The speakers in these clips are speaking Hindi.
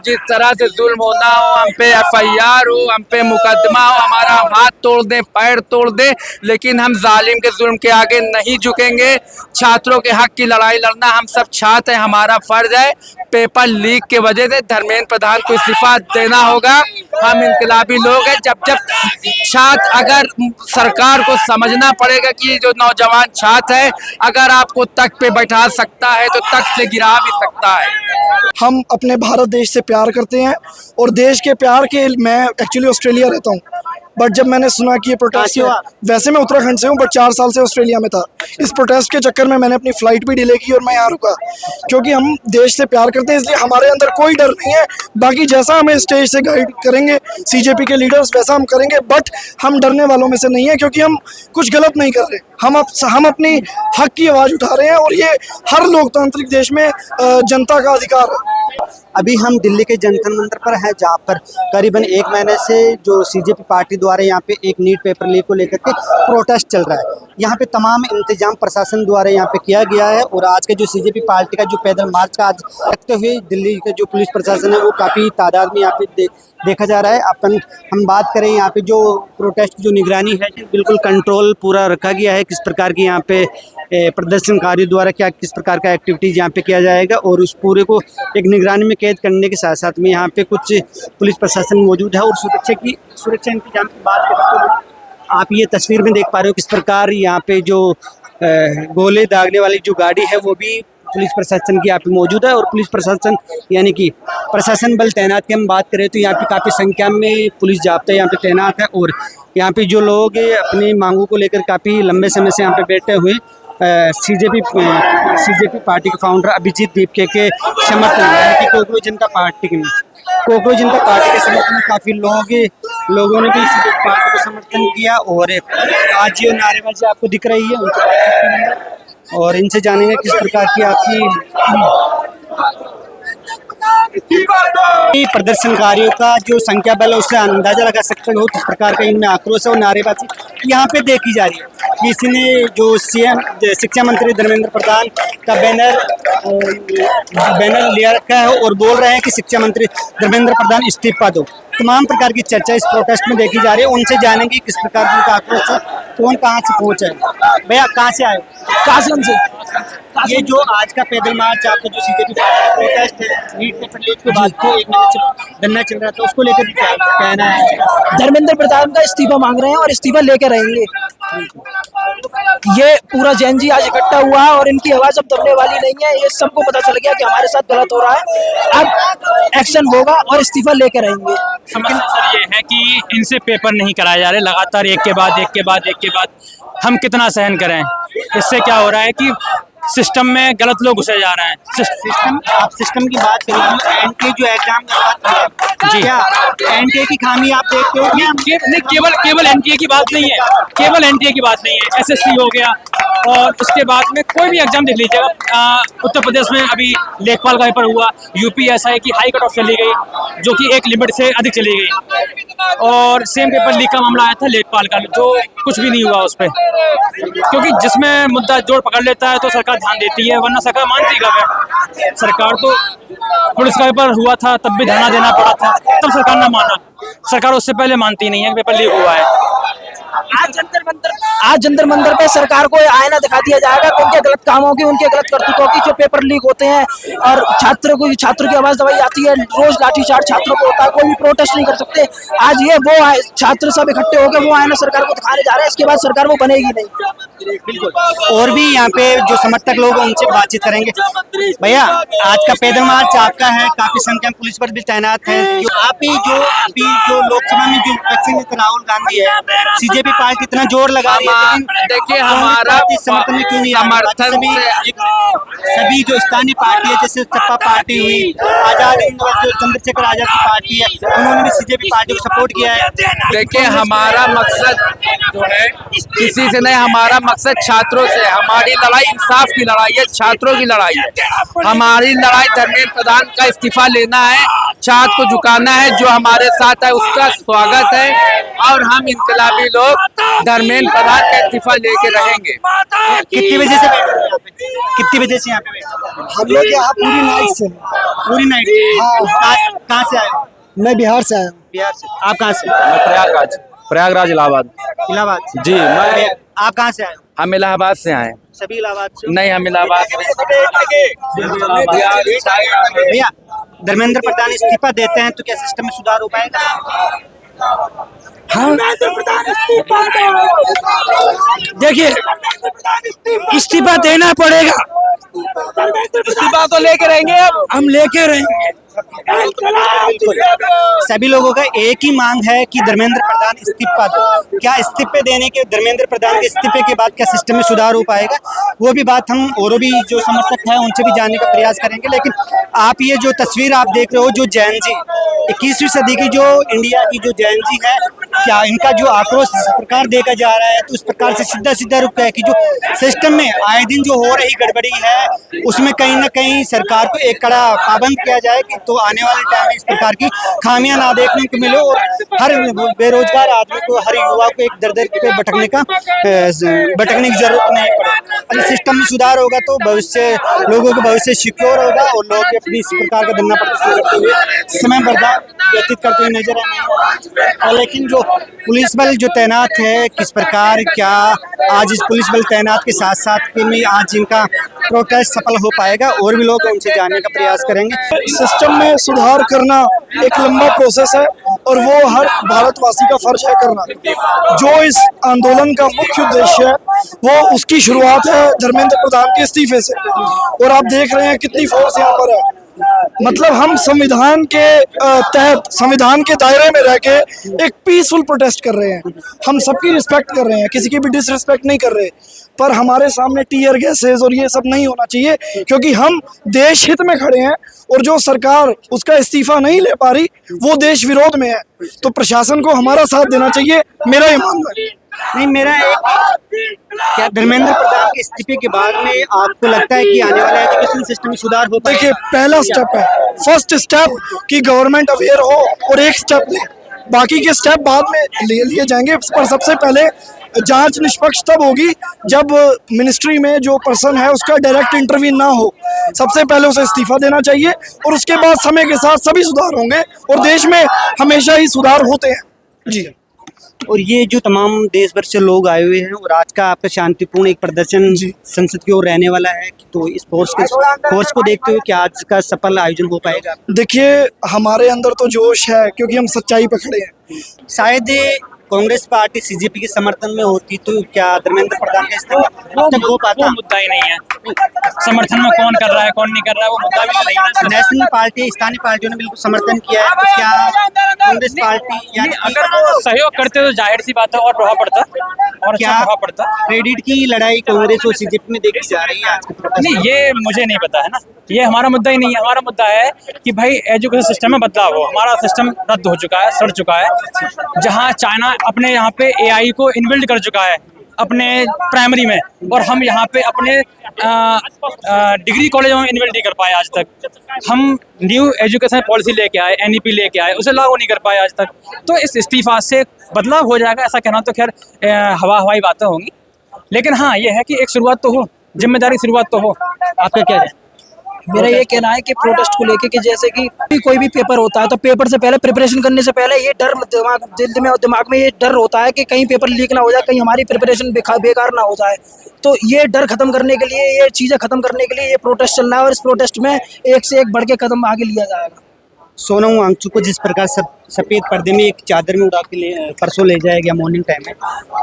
जिस तरह से जुल्म होना हो, हम पे FIR हो, हम पे मुकदमा हो, हमारा हाथ तोड़ दे, पैर तोड़ दे, लेकिन हम जालिम के जुल्म के आगे नहीं झुकेंगे। छात्रों के हक की लड़ाई लड़ना हम सब छात्र हैं, हमारा फर्ज है। पेपर लीक के वजह से धर्मेंद्र प्रधान को इस्तीफा देना होगा। हम इनकलाबी लोग हैं। जब छात्र, अगर सरकार को समझना पड़ेगा कि जो नौजवान छात्र है, अगर आपको तख्त पे बैठा सकता है तो तख्त से गिरा भी सकता है। हम अपने भारत देश से प्यार करते हैं और देश के प्यार के, मैं एक्चुअली ऑस्ट्रेलिया रहता हूँ, बट जब मैंने सुना कि ये प्रोटेस्ट है, वैसे मैं उत्तराखंड से हूँ बट 4 साल से ऑस्ट्रेलिया में था। इस प्रोटेस्ट के चक्कर में मैंने अपनी फ़्लाइट भी डिले की और मैं यहाँ रुका, क्योंकि हम देश से प्यार करते हैं, इसलिए हमारे अंदर कोई डर नहीं है। बाकी जैसा हमें स्टेज से गाइड करेंगे CJP के लीडर्स, वैसा हम करेंगे, बट हम डरने वालों में से नहीं है, क्योंकि हम कुछ गलत नहीं कर रहे। हम अपनी हक की आवाज़ उठा रहे हैं और ये हर लोकतांत्रिक देश में जनता का अधिकार है। अभी हम दिल्ली के जंतर मंतर पर हैं, जहाँ पर करीबन 1 महीने से जो CJP पार्टी द्वारा यहाँ पे एक नीट पेपर लीक को लेकर के प्रोटेस्ट चल रहा है। यहाँ पे तमाम इंतजाम प्रशासन द्वारा यहाँ पे किया गया है और आज के जो CJP पार्टी का जो पैदल मार्च का आज रखते हुए दिल्ली का जो पुलिस प्रशासन है वो काफ़ी तादाद में यहाँ पे देखा जा रहा है। हम बात करें यहाँ पे जो प्रोटेस्ट की जो निगरानी है, बिल्कुल कंट्रोल पूरा रखा गया है। किस प्रकार की यहाँ पे प्रदर्शनकारियों द्वारा किस प्रकार का एक्टिविटीज़ यहाँ पे किया जाएगा और उस पूरे को एक निगरानी में कैद करने के साथ साथ में यहाँ पे कुछ पुलिस प्रशासन मौजूद है। और सुरक्षा इंतजाम की बात करें तो आप ये तस्वीर में देख पा रहे हो किस प्रकार यहाँ पे जो गोले दागने वाली जो गाड़ी है वो भी पुलिस प्रशासन की यहाँ पे मौजूद है। और पुलिस प्रशासन यानी कि प्रशासन बल तैनात की हम बात करें तो यहाँ पे काफ़ी संख्या में पुलिस जाब्ता यहाँ पे तैनात है। और यहाँ पे जो लोग अपनी मांगों को लेकर काफ़ी लंबे समय से यहाँ पे बैठे हुए CJP पार्टी के फाउंडर अभिजीत दीपके के समर्थन यानी कि कोकरोच जनता पार्टी के समर्थन में काफ़ी लोगों ने भी CJP पार्टी को समर्थन किया। और आज ये नारेबाजी आपको दिख रही है और इनसे जानेंगे किस प्रकार की आपकी प्रदर्शनकारियों का जो संख्या बल है उससे अंदाजा लगा सकते हो किस प्रकार का इनमें आक्रोश है और नारेबाजी यहाँ पे देखी जा रही है। किसी ने जो CM शिक्षा मंत्री धर्मेंद्र प्रधान का बैनर लिया रखा है और बोल रहे हैं कि शिक्षा मंत्री धर्मेंद्र प्रधान इस्तीफा दो। तमाम प्रकार की चर्चा इस प्रोटेस्ट में देखी जा रही है। उनसे जानेंगे किस प्रकार का उनका आक्रोश है, कौन कहाँ से पहुँचा है। भैया कहाँ से आए? कासगंज से। ये जो आज का पैदल मार्च आपका जो CJP प्रोटेस्ट है नीट पेपर लीक के बाद को 1 महीने से धरना चल रहा था, उसको लेकर क्या कहना है? धर्मेंद्र प्रधान का इस्तीफा मांग रहे हैं और इस्तीफा लेकर रहेंगे। ये पूरा जैन जी आज इकट्ठा हुआ है और इनकी आवाज अब दबने वाली नहीं है। ये सबको पता चल गया कि हमारे साथ गलत हो रहा है, अब एक्शन होगा और इस्तीफा लेकर रहेंगे। समस्या सर ये है कि इनसे पेपर नहीं कराए जा रहे, लगातार एक के बाद हम कितना सहन करें। इससे क्या हो रहा है कि सिस्टम में गलत लोग घुसे जा रहे हैं। आप सिस्टम की बात करें, एनटीए जो एग्जाम की बात करें जी, क्या एनटीए की खामी आप देखते हो? नहीं, केवल एनटीए की बात नहीं है, SSC हो गया और उसके बाद में कोई भी एग्जाम देख लीजिएगा। उत्तर प्रदेश में अभी लेखपाल का पेपर हुआ, UPSI की हाई कट ऑफ चली गई जो कि एक लिमिट से अधिक चली गई, और सेम पेपर लीक का मामला आया था लेखपाल का, जो कुछ भी नहीं हुआ उस पर, क्योंकि जिसमें मुद्दा जोड़ पकड़ लेता है तो सरकार ध्यान देती है, वरना सरकार मानती कब है। सरकार तो पुलिस का पेपर हुआ था तब भी धरना देना पड़ा था, तब सरकार ने माना। सरकार उससे पहले मानती नहीं है कि पेपर लीक हुआ है। आज जंतर मंतर पे सरकार को आईना दिखा दिया जाएगा कि उनके गलत कामों की, उनके गलत करतूतों की, जो पेपर लीक होते हैं और छात्रों की आवाज दबाई जाती है। रोज लाठीचार्ज छात्रों को होता है, कोई भी प्रोटेस्ट नहीं कर सकते। आज ये वो छात्र सब इकट्ठे होकर वो आईना सरकार को दिखाने जा रहे हैं, इसके बाद सरकार वो बनेगी नहीं। बिल्कुल। और भी यहाँ पे जो समर्थक लोग हैं उनसे बातचीत करेंगे। भैया आज का पैदल मार्च आपका है, काफी संख्या में पुलिस पर भी तैनात है। आप ही जो अभी जो लोकसभा में जो विपक्षी नेता राहुल गांधी है, CJP पार्टी इतना जोर लगा रही है, देखिए हमारा समर्थन में क्यों नहीं? समर्थन सभी जो स्थानीय पार्टी है जैसे सपा पार्टी हुई, आजाद जो चंद्रशेखर आजाद की पार्टी है, उन्होंने भी CJP पार्टी को सपोर्ट किया है। देखिए हमारा मकसद जो है किसी से नहीं, हमारा मकसद छात्रों से। हमारी लड़ाई इंसाफ की लड़ाई है, छात्रों की लड़ाई है। हमारी लड़ाई धर्मेंद्र प्रधान का इस्तीफा लेना है, छात्र को झुकाना है। जो हमारे साथ है उसका स्वागत है और हम इनकलाबी लोग धर्मेंद्र प्रधान का इस्तीफा लेके रहेंगे। कितनी बजे से बैठे हैं? कितनी बजे से यहाँ पे बैठे? हम लोग यहाँ पूरी नाइट से। पूरी नाइट? हाँ। कहाँ से आए हो? मैं बिहार से आया हूँ। बिहार से। आप कहाँ से? प्रयागराज इलाहाबाद। इलाहाबाद से। जी मैं आप कहाँ से आए हो? हम इलाहाबाद से आए हैं। सभी इलाहाबाद से? नहीं हम इलाहाबाद भैया, धर्मेंद्र प्रधान इस्तीफा देते हैं तो क्या सिस्टम में सुधार हो पाएगा? देखिए, इस्तीफा देना पड़ेगा। इस्तीफा तो लेके रहेंगे अब। हम लेके रहेंगे। सभी लोगों का एक ही मांग है कि धर्मेंद्र प्रधान इस्तीफा दो। क्या इस्तीफे देने के, धर्मेंद्र प्रधान के इस्तीफे के बाद क्या सिस्टम में सुधार हो पाएगा? वो भी बात हम और भी जो समर्थक हैं उनसे भी जानने का प्रयास करेंगे। लेकिन आप ये जो तस्वीर आप देख रहे हो, जो जैन जी 21वीं सदी की जो इंडिया की जो जैन जी है, क्या इनका जो आक्रोश इस प्रकार देखा जा रहा है तो इस प्रकार से सीधा सीधा रुक है कि जो सिस्टम में आए दिन जो हो रही गड़बड़ी है उसमें कहीं ना कहीं सरकार को एक कड़ा पाबंद किया जाए कि तो आने वाले टाइम में इस प्रकार की खामियां ना देखने को मिले और हर बेरोजगार आदमी को, हर युवा को एक दर दर पे भटकने की जरूरत नहीं पड़े। अगर सिस्टम में सुधार होगा तो भविष्य, लोगों को भविष्य सिक्योर होगा और लोग भी अपनी इस प्रकार का धंधा प्रदर्शन करते हुए समय व्यतीत करते हुए नजर आएंगे। लेकिन जो पुलिस बल जो तैनात है, किस प्रकार क्या आज इस पुलिस बल तैनात के साथ साथ में आज इनका प्रोटेस्ट सफल हो पाएगा, और भी लोग उनसे जानने का प्रयास करेंगे। सिस्टम में सुधार करना एक लंबा प्रोसेस है और वो हर भारतवासी का फर्ज है करना। जो इस आंदोलन का मुख्य उद्देश्य है वो उसकी शुरुआत है धर्मेंद्र प्रधान के इस्तीफे से, और आप देख रहे हैं कितनी फोर्स यहाँ पर है। मतलब हम संविधान के तहत, संविधान के दायरे में रह के एक पीसफुल प्रोटेस्ट कर रहे हैं। हम सबकी रिस्पेक्ट कर रहे हैं, किसी की भी डिसरिस्पेक्ट नहीं कर रहे, पर हमारे सामने टीयर गैसेज और ये सब नहीं होना चाहिए, क्योंकि हम देश हित में खड़े हैं और जो सरकार उसका इस्तीफा नहीं ले पा रही वो देश विरोध में है। तो प्रशासन को हमारा साथ देना चाहिए, मेरा ये मानना है। नहीं, मेरा एक, क्या धर्मेंद्र प्रधान के इस्तीफे के बाद में आपको लगता है कि आने वाला एजुकेशन सिस्टम में सुधार हो पाएगा? देखिए, पहला स्टेप है, फर्स्ट स्टेप कि गवर्नमेंट अवेयर हो और एक स्टेप ले, बाकी के स्टेप बाद में ले लिए जाएंगे। पर सबसे पहले जांच निष्पक्ष तब होगी जब मिनिस्ट्री में जो पर्सन है उसका डायरेक्ट इंटरव्यू ना हो। सबसे पहले उसे इस्तीफा देना चाहिए और उसके बाद समय के साथ सभी सुधार होंगे, और देश में हमेशा ही सुधार होते हैं। जी। और ये जो तमाम देश भर से लोग आए हुए हैं और आज का आपका शांतिपूर्ण एक प्रदर्शन संसद की ओर रहने वाला है, तो इस फोर्स को देखते हुए क्या आज का सफल आयोजन हो पाएगा? देखिए, हमारे अंदर तो जोश है क्योंकि हम सच्चाई पे खड़े हैं। शायद कांग्रेस पार्टी सीजेपी के समर्थन में होती तो क्या धर्मेंद्र प्रधान का इस्तीफा अब तक हो पाता? वो मुद्दा ही नहीं है। समर्थन में कौन कर रहा है कौन नहीं कर रहा है वो मुद्दा भी नहीं है। नेशनल पार्टी, स्थानीय पार्टियों ने बिल्कुल समर्थन किया है, तो क्या कांग्रेस पार्टी यानी अगर वो सहयोग करते तो जाहिर सी बात है और प्रभाव पड़ता और क्या अच्छा प्रभाव पड़ता। क्रेडिट की लड़ाई कांग्रेस और सीजेपी में देखी जा रही है आज के प्रोटेस्ट? नहीं, ये मुझे नहीं पता है ना, ये हमारा मुद्दा ही नहीं है। हमारा मुद्दा है कि भाई एजुकेशन सिस्टम में बदलाव हो। हमारा सिस्टम रद्द हो चुका है, सड़ चुका है। जहाँ चाइना अपने यहाँ पे एआई को इनबिल्ड कर चुका है अपने प्राइमरी में, और हम यहाँ पे अपने डिग्री कॉलेजों में इनबिल्ड नहीं कर पाए आज तक। हम न्यू एजुकेशन पॉलिसी लेके आए, एनईपी लेके आए, उसे लागू नहीं कर पाए आज तक। तो इस इस्तीफा से बदलाव हो जाएगा ऐसा कहना तो खैर हवाई बातें होंगी, लेकिन हाँ ये है कि एक शुरुआत तो हो, जिम्मेदारी शुरुआत तो हो। आपका क्या है? मेरा ये कहना है कि प्रोटेस्ट को लेके कि जैसे कि कोई भी पेपर होता है तो पेपर से पहले, प्रिपरेशन करने से पहले ये डर दिमाग में ये डर होता है कि कहीं पेपर लीक ना हो जाए, कहीं हमारी प्रिपरेशन बेकार ना हो जाए। तो ये डर खत्म करने के लिए, ये चीज़ें खत्म करने के लिए ये प्रोटेस्ट चल रहा है, और इस प्रोटेस्ट में एक से एक बढ़ के कदम आगे लिया जाएगा। सोनम वांगचुक को जिस प्रकार सफेद पर्दे में एक चादर में उड़ा के परसों ले जाया गया मॉर्निंग टाइम में,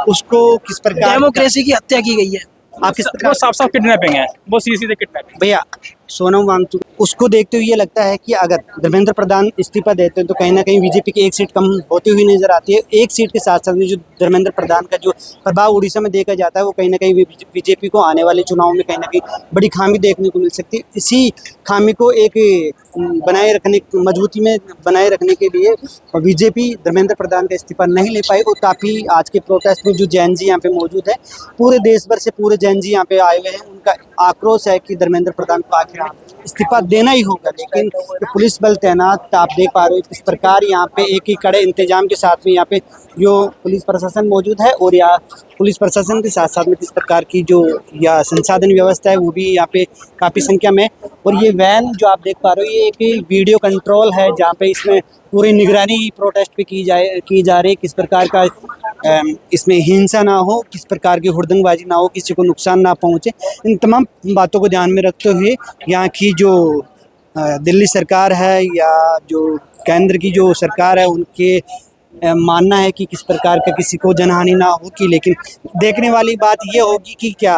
उसको किस प्रकार डेमोक्रेसी की हत्या की गई है। आप किस वो साफ किडनैपिंग है, वो सीधे किडनैपिंग। भैया, सोनम वांगचुक, उसको देखते हुए ये लगता है कि अगर धर्मेंद्र प्रधान इस्तीफा देते हैं तो कहीं ना कहीं बीजेपी की एक सीट कम होती हुई नजर आती है। एक सीट के साथ साथ में जो धर्मेंद्र प्रधान का जो प्रभाव उड़ीसा में देखा जाता है वो कहीं ना कहीं बीजेपी को आने वाले चुनाव में कहीं ना कहीं बड़ी खामी देखने को मिल सकती है। इसी खामी को एक मजबूती में बनाए रखने के लिए बीजेपी धर्मेंद्र प्रधान का इस्तीफा नहीं ले पाई, और काफ़ी आज के प्रोटेस्ट में जो जैन जी यहाँ पे मौजूद है, पूरे देश भर से पूरे जैन जी यहाँ पे आए हुए हैं, उनका आक्रोश है कि धर्मेंद्र प्रधान को आखिर इस्तीफा देना ही होगा। लेकिन जो पुलिस बल तैनात आप देख पा रहे हो किस प्रकार यहाँ पे एक ही कड़े इंतजाम के साथ में यहाँ पे जो पुलिस प्रशासन मौजूद है, और या पुलिस प्रशासन के साथ साथ में किस प्रकार की जो या संसाधन व्यवस्था है वो भी यहाँ पे काफ़ी संख्या में। और ये वैन जो आप देख पा रहे हो ये एक वीडियो कंट्रोल है जहाँ पे इसमें पूरी निगरानी प्रोटेस्ट पे की जा रही है, किस प्रकार का इसमें हिंसा ना हो, किस प्रकार की हुड़दंगबाजी ना हो, किसी को नुकसान ना पहुंचे। इन तमाम बातों को ध्यान में रखते हुए यहाँ की जो दिल्ली सरकार है या जो केंद्र की जो सरकार है उनके मानना है कि किस प्रकार का किसी को जनहानि ना हो की। लेकिन देखने वाली बात ये होगी कि क्या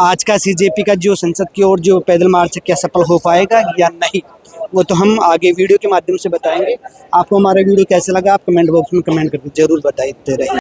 आज का सीजेपी का जो संसद की ओर जो पैदल मार्च क्या सफल हो पाएगा या नहीं, वो तो हम आगे वीडियो के माध्यम से बताएंगे। आपको हमारा वीडियो कैसा लगा आप कमेंट बॉक्स में कमेंट करके जरूर बताते रहिए।